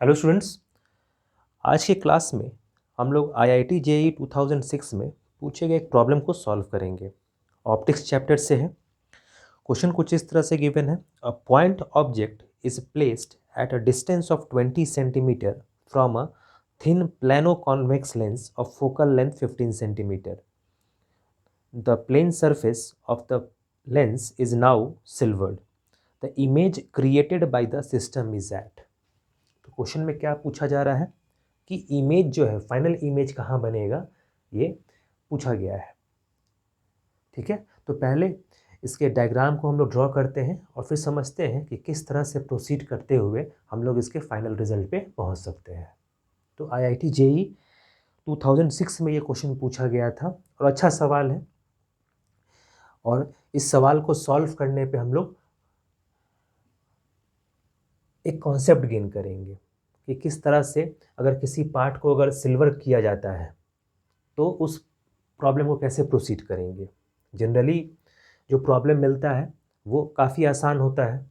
Hello students. आज की class में हम लोग IIT JEE 2006 में पूछे गए एक प्रॉब्लम को सॉल्व करेंगे। ऑप्टिक्स चैप्टर से है। क्वेश्चन कुछ इस तरह से गिवन है। A point object is placed at a distance of 20 centimetre from a thin plano convex lens of focal length 15 centimetre. The plane surface of the lens is now silvered. The image created by the system is at। तो question में क्या पूछा जा रहा है कि image जो है, फाइनल इमेज कहाँ बनेगा, ये पूछा गया है। ठीक है, तो पहले इसके डायग्राम को हम लोग ड्रॉ करते हैं और फिर समझते हैं कि किस तरह से प्रोसीड करते हुए हम लोग इसके फाइनल रिजल्ट पे पहुंच सकते हैं। तो IIT JEE 2006 में ये क्वेश्चन पूछा गया था और अच्छा सवाल है। और इस सवाल को सॉल्व करने पे हम लोग एक कॉन्सेप्ट गेन करेंगे कि किस तरह से अगर किसी पार्ट को अगर सिल्वर किया जाता है तो उस प्रॉब्लम को कैसे प्रोसीड करेंगे। जनरली जो प्रॉब्लम मिलता है वो काफ़ी आसान होता है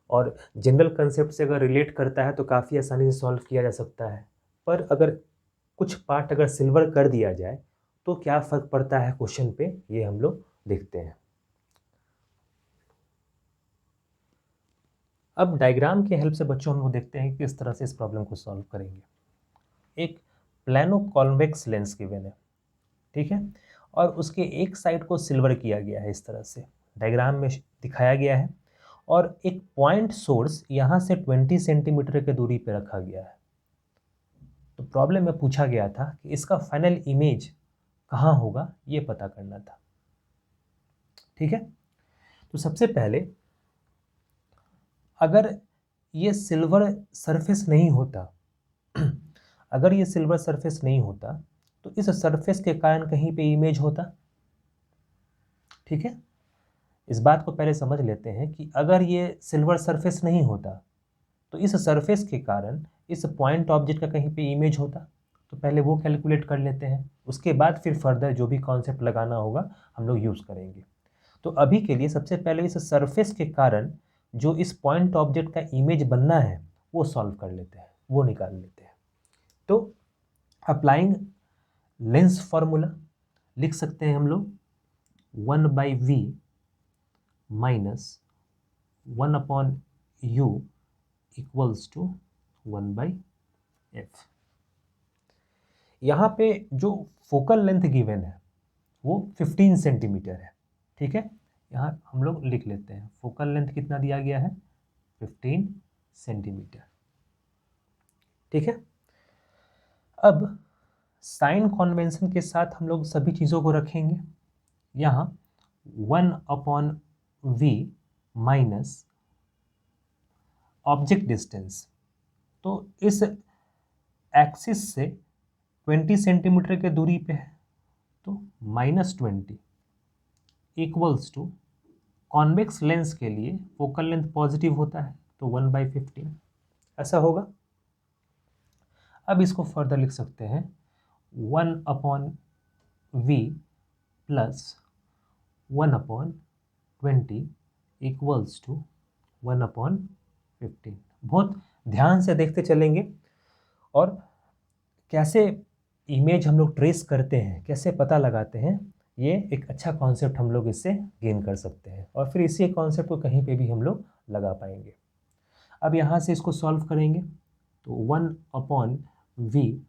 और जनरल कंसेप्ट से अगर रिलेट करता है तो काफ़ी आसानी से सॉल्व किया जा सकता है। पर अगर कुछ पार्ट अगर सिल्वर कर दिया जाए तो क्या फ़र्क पड़ता है क्वेश्चन पे, ये हम लोग देखते हैं। अब डायग्राम के हेल्प से बच्चों हम लोग देखते हैं कि किस तरह से इस प्रॉब्लम को सॉल्व करेंगे। एक प्लानो कॉन्वेक्स लेंस गिवन है, ठीक है, और उसके एक साइड को सिल्वर किया गया है, इस तरह से डायग्राम में दिखाया गया है। और एक पॉइंट सोर्स यहाँ से 20 सेंटीमीटर की दूरी पे रखा गया है। तो प्रॉब्लम में पूछा गया था कि इसका फाइनल इमेज कहाँ होगा, ये पता करना था। ठीक है, तो सबसे पहले अगर ये सिल्वर सरफेस नहीं होता अगर ये सिल्वर सरफेस नहीं होता तो इस सरफेस के कारण कहीं पे इमेज होता। ठीक है, इस बात को पहले समझ लेते हैं कि अगर ये सिल्वर सरफेस नहीं होता तो इस सरफेस के कारण इस पॉइंट ऑब्जेक्ट का कहीं पे इमेज होता। तो पहले वो कैलकुलेट कर लेते हैं, उसके बाद फिर फर्दर जो भी कॉन्सेप्ट लगाना होगा हम लोग यूज़ करेंगे। तो अभी के लिए सबसे पहले इस सरफेस के कारण जो इस पॉइंट ऑब्जेक्ट का इमेज बनना है वो सॉल्व कर लेते हैं, वो निकाल लेते हैं। तो अप्लाइंग लेंस फॉर्मूला लिख सकते हैं हम लोग 1/v minus 1/u equals to 1/f। यहाँ पे जो फोकल लेंथ गिवन है वो 15 सेंटीमीटर है। ठीक है, यहाँ हम लोग लिख लेते हैं फोकल लेंथ कितना दिया गया है, 15 सेंटीमीटर। ठीक है, अब साइन कन्वेंशन के साथ हम लोग सभी चीज़ों को रखेंगे। यहाँ 1/v माइनस ऑब्जेक्ट डिस्टेंस, तो इस एक्सिस से 20 सेंटीमीटर के दूरी पे है तो -20 इक्वल्स टू कॉन्वेक्स लेंस के लिए फोकल लेंथ पॉजिटिव होता है तो 1/15 ऐसा होगा। अब इसको फर्दर लिख सकते हैं 1/v प्लस 1/20 इक्वल्स टू 1/15। बहुत ध्यान से देखते चलेंगे और कैसे इमेज हम लोग ट्रेस करते हैं, कैसे पता लगाते हैं, ये एक अच्छा कॉन्सेप्ट हम लोग इससे गेन कर सकते हैं और फिर इसी कॉन्सेप्ट को कहीं पे भी हम लोग लगा पाएंगे। अब यहाँ से इसको सॉल्व करेंगे तो 1/v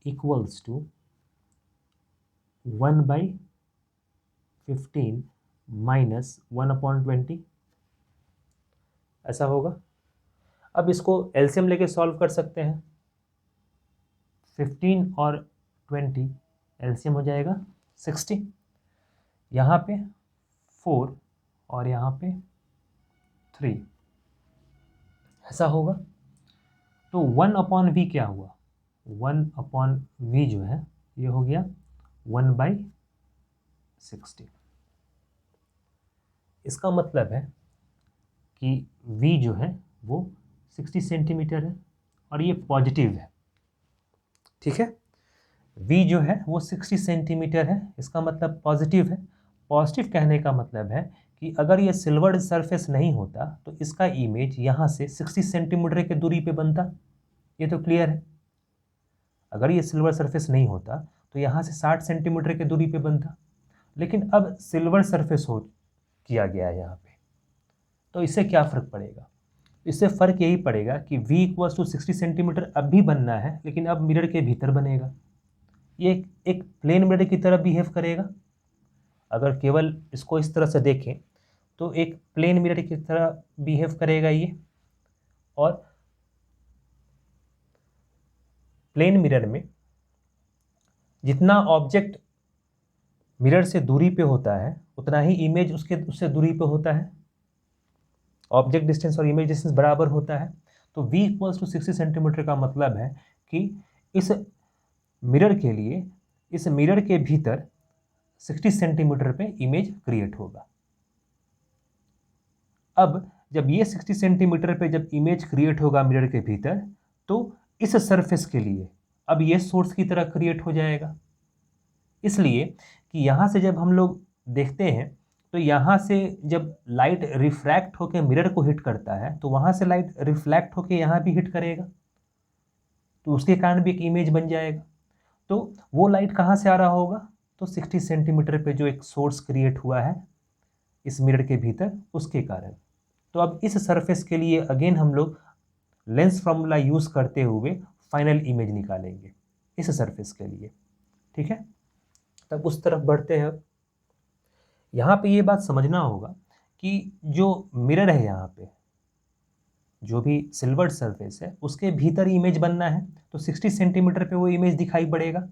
इक्वल्स टू 1/15 माइनस 1/20 ऐसा होगा। अब इसको एलसीएम लेके सॉल्व कर सकते हैं। 15 और 20 एलसीएम हो जाएगा 60। यहाँ पे 4 और यहाँ पे 3 ऐसा होगा। तो 1/v क्या हुआ, 1/v जो है ये हो गया 1/60। इसका मतलब है कि v जो है वो 60 सेंटीमीटर है और ये पॉजिटिव है। ठीक है, v जो है वो 60 सेंटीमीटर है, इसका मतलब पॉजिटिव है। पॉजिटिव कहने का मतलब है कि अगर ये सिल्वर सरफेस नहीं होता तो इसका इमेज यहाँ से 60 सेंटीमीटर की दूरी पे बनता। ये तो क्लियर है। अगर ये सिल्वर सरफेस नहीं होता तो यहाँ से 60 सेंटीमीटर की दूरी पे बनता, लेकिन अब सिल्वर सरफेस हो किया गया है यहाँ पे, तो इससे क्या फ़र्क पड़ेगा? इससे फ़र्क यही पड़ेगा कि v = 60 सेंटीमीटर अब भी बनना है, लेकिन अब मिरर के भीतर बनेगा। ये एक प्लेन मिरर की तरह बिहेव करेगा। अगर केवल इसको इस तरह से देखें तो एक प्लेन मिरर की तरह बिहेव करेगा ये, और प्लेन मिरर में जितना ऑब्जेक्ट मिरर से दूरी पे होता है उतना ही इमेज उससे दूरी पे होता है। ऑब्जेक्ट डिस्टेंस और इमेज डिस्टेंस बराबर होता है। तो v = 60 सेंटीमीटर का मतलब है कि इस मिरर के लिए इस मिरर के भीतर 60 सेंटीमीटर पे इमेज क्रिएट होगा। अब जब ये 60 सेंटीमीटर पे जब इमेज क्रिएट होगा मिरर के भीतर, तो इस सरफेस के लिए अब ये सोर्स की तरह क्रिएट हो जाएगा। इसलिए कि यहाँ से जब हम लोग देखते हैं तो यहाँ से जब लाइट रिफ्रैक्ट होकर मिरर को हिट करता है तो वहाँ से लाइट रिफ्लेक्ट होकर यहाँ भी हिट करेगा, तो उसके कारण भी एक इमेज बन जाएगा। तो वो लाइट कहाँ से आ रहा होगा? तो 60 सेंटीमीटर पे जो एक सोर्स क्रिएट हुआ है इस मिरर के भीतर, उसके कारण। तो अब इस सरफेस के लिए अगेन हम लोग लेंस फार्मूला यूज़ करते हुए फाइनल इमेज निकालेंगे इस सरफेस के लिए। ठीक है, तब उस तरफ बढ़ते हैं। अब यहाँ पे ये बात समझना होगा कि जो मिरर है यहाँ पे, जो भी सिल्वर सरफेस है उसके भीतर इमेज बनना है, तो 60 सेंटीमीटर पे वो इमेज दिखाई पड़ेगा।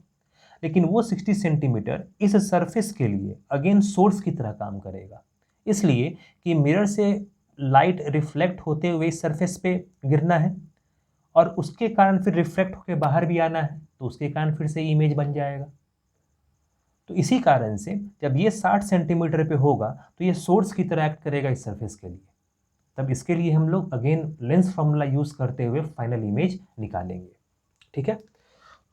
लेकिन वो 60 सेंटीमीटर इस सरफेस के लिए अगेन सोर्स की तरह काम करेगा, इसलिए कि मिरर से लाइट रिफ्लेक्ट होते हुए इस सरफेस पे गिरना है और उसके कारण फिर रिफ्लेक्ट होकर बाहर भी आना है, तो उसके कारण फिर से इमेज बन जाएगा। तो इसी कारण से जब ये 60 सेंटीमीटर पे होगा तो ये सोर्स की तरह एक्ट करेगा इस सरफेस के लिए। तब इसके लिए हम लोग अगेन लेंस फार्मूला यूज़ करते हुए फाइनल इमेज निकालेंगे। ठीक है,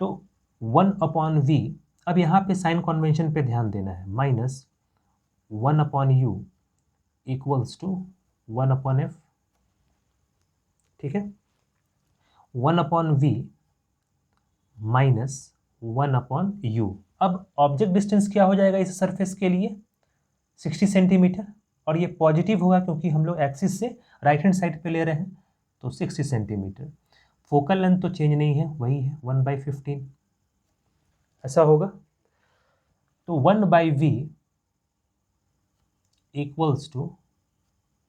तो 1/v, अब यहाँ पे साइन कन्वेंशन पे ध्यान देना है, -1/u = 1/f। ठीक है, 1/v -1/u। अब ऑब्जेक्ट डिस्टेंस क्या हो जाएगा इस सरफेस के लिए? 60 सेंटीमीटर, और ये पॉजिटिव होगा क्योंकि हम लोग एक्सिस से राइट हैंड साइड पे ले रहे हैं, तो 60 सेंटीमीटर। फोकल लेंथ तो चेंज नहीं है, वही है 1/15, ऐसा होगा। तो 1/v =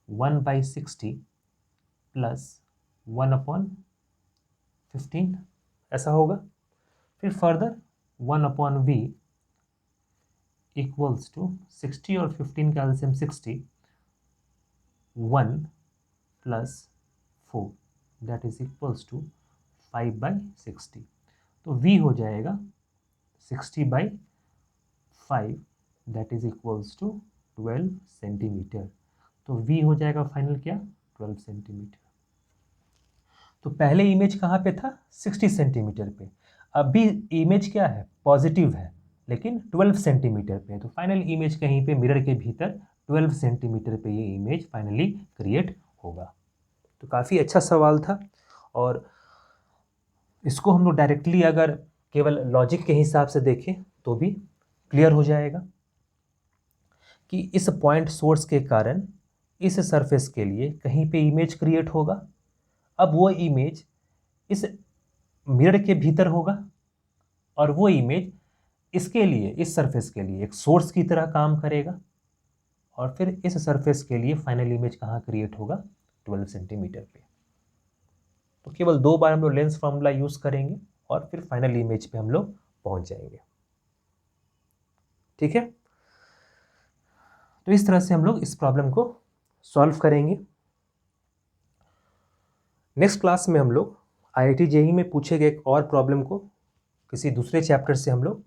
1/60 + 1/15, ऐसा होगा। फिर फर्दर 1/v = 60 और 15 का LCM 60, 1 + 4 that is equals to 5/60। तो v हो जाएगा 60/5 that is equals to 12 centimetre. तो v हो जाएगा फाइनल क्या? 12 सेंटीमीटर। तो पहले इमेज कहाँ पे था? 60 सेंटीमीटर पे। अभी इमेज क्या है? पॉजिटिव है, लेकिन 12 सेंटीमीटर पे है। तो फाइनल इमेज कहीं पे मिरर के भीतर 12 सेंटीमीटर पे ये इमेज फाइनली क्रिएट होगा। तो काफ़ी अच्छा सवाल था, और इसको हम लोग डायरेक्टली अगर केवल लॉजिक के हिसाब से देखें तो भी क्लियर हो जाएगा कि इस पॉइंट सोर्स के कारण इस सरफेस के लिए कहीं पे इमेज क्रिएट होगा। अब वो इमेज इस मिरर के भीतर होगा, और वो इमेज इसके लिए, इस सरफेस के लिए एक सोर्स की तरह काम करेगा, और फिर इस सरफेस के लिए फाइनल इमेज कहाँ क्रिएट होगा? 12 सेंटीमीटर पे। तो केवल 2 बार हम लोग लेंस फार्मूला यूज़ करेंगे और फिर फाइनल इमेज पे हम लोग पहुंच जाएंगे। ठीक है, तो इस तरह से हम लोग इस प्रॉब्लम को सॉल्व करेंगे। नेक्स्ट क्लास में हम लोग IIT JEE में पूछे गए एक और प्रॉब्लम को किसी दूसरे चैप्टर से हम लोग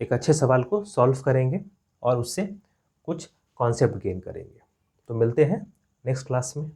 एक अच्छे सवाल को सॉल्व करेंगे और उससे कुछ कॉन्सेप्ट गेन करेंगे। तो मिलते हैं नेक्स्ट क्लास में।